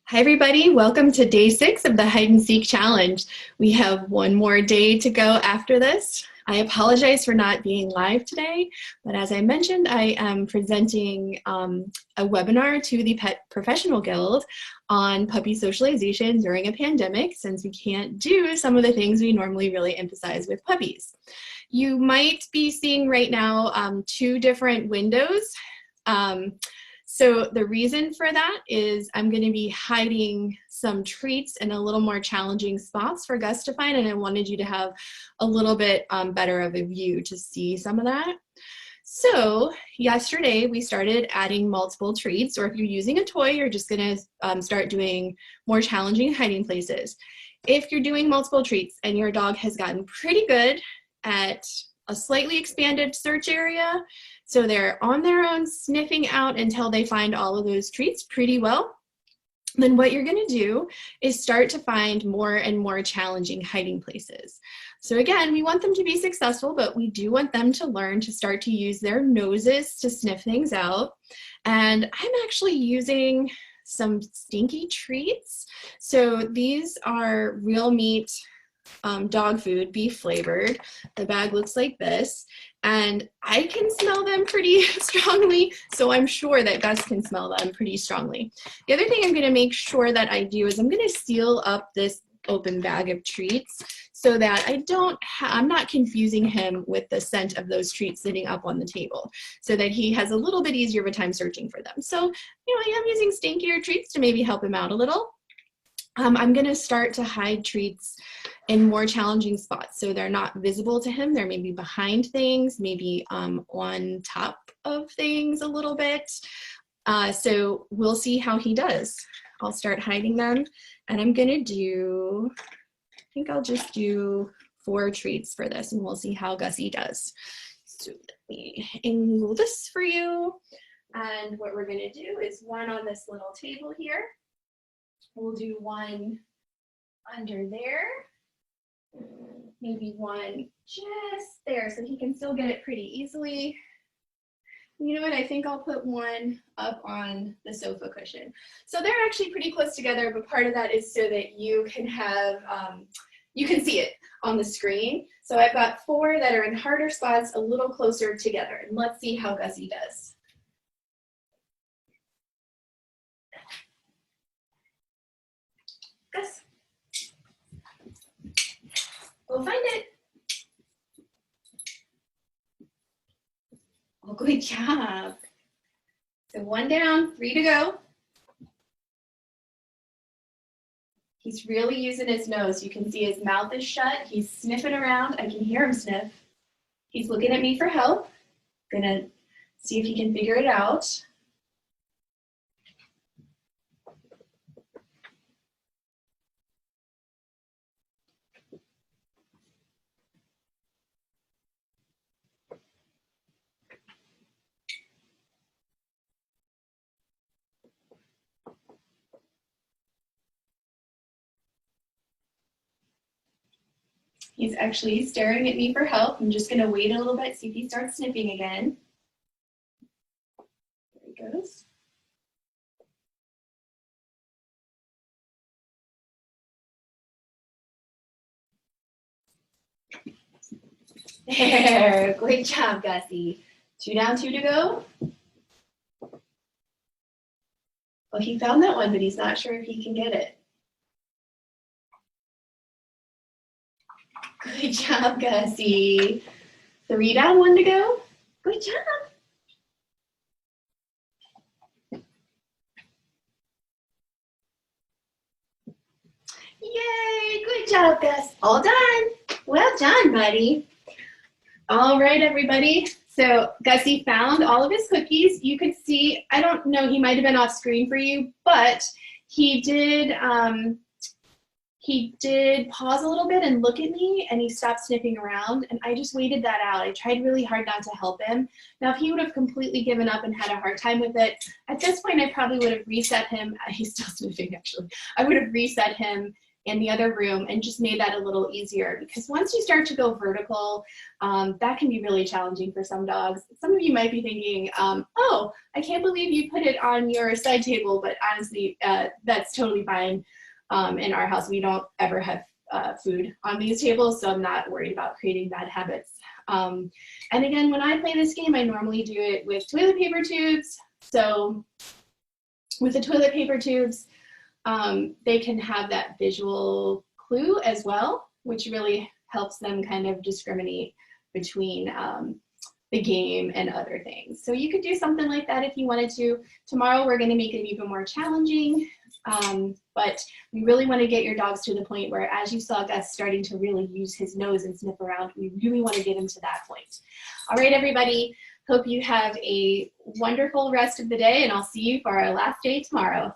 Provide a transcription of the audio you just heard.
Hi everybody, welcome to day 6 of the Hide and Seek Challenge. We have one more day to go after this. I apologize for not being live today, but as I mentioned, I am presenting a webinar to the Pet Professional Guild on puppy socialization during a pandemic, since we can't do some of the things we normally really emphasize with puppies. You might be seeing right now 2 different windows. So the reason for that is I'm going to be hiding some treats in a little more challenging spots for Gus to find, and I wanted you to have a little bit better of a view to see some of that. So yesterday we started adding multiple treats, or if you're using a toy, you're just going to start doing more challenging hiding places. If you're doing multiple treats and your dog has gotten pretty good at a slightly expanded search area, so they're on their own sniffing out until they find all of those treats pretty well, then what you're going to do is start to find more and more challenging hiding places. So again, we want them to be successful, but we do want them to learn to start to use their noses to sniff things out. And I'm actually using some stinky treats. So these are real meat dog food, beef flavored. The bag looks like this, and I can smell them pretty strongly, so I'm sure that Gus can smell them pretty strongly. The other thing I'm going to make sure that I do is I'm going to seal up this open bag of treats so that I'm not confusing him with the scent of those treats sitting up on the table, so that he has a little bit easier of a time searching for them. So, I am using stinkier treats to maybe help him out a little. I'm going to start to hide treats in more challenging spots, so they're not visible to him. They're maybe behind things, maybe on top of things a little bit. So we'll see how he does. I'll start hiding them, and I'm going to do, I think I'll just do 4 treats for this, and we'll see how Gussie does. So let me angle this for you. And what we're going to do is one on this little table here. We'll do one under there, maybe one just there so he can still get it pretty easily. You know what, I think I'll put one up on the sofa cushion. So they're actually pretty close together, but part of that is so that you can have, you can see it on the screen. So I've got 4 that are in harder spots a little closer together, and let's see how Gussie does. Gus, go find it. Oh, good job. So 1 down, 3 to go. He's really using his nose. You can see his mouth is shut. He's sniffing around. I can hear him sniff. He's looking at me for help. Gonna see if he can figure it out. He's actually staring at me for help. I'm just going to wait a little bit, see if he starts sniffing again. There he goes. There, great job, Gussie. 2 down, 2 to go. Well, he found that one, but he's not sure if he can get it. Good job, Gussie. 3 down, 1 to go. Good job. Yay, good job, Gus. All done. Well done, buddy. All right, everybody. So Gussie found all of his cookies. You could see, I don't know, he might have been off screen for you, but he did pause a little bit and look at me, and he stopped sniffing around, and I just waited that out. I tried really hard not to help him. Now, if he would have completely given up and had a hard time with it, at this point I probably would have reset him. He's still sniffing, actually. I would have reset him in the other room and just made that a little easier, because once you start to go vertical, that can be really challenging for some dogs. Some of you might be thinking, oh, I can't believe you put it on your side table, but honestly, that's totally fine. In our house, we don't ever have food on these tables, so I'm not worried about creating bad habits. And again, when I play this game, I normally do it with toilet paper tubes. So with the toilet paper tubes, they can have that visual clue as well, which really helps them kind of discriminate between the game and other things. So you could do something like that if you wanted to. Tomorrow we're going to make it even more challenging, but we really want to get your dogs to the point where, as you saw Gus starting to really use his nose and sniff around, we really want to get him to that point. All right, everybody, hope you have a wonderful rest of the day, and I'll see you for our last day tomorrow.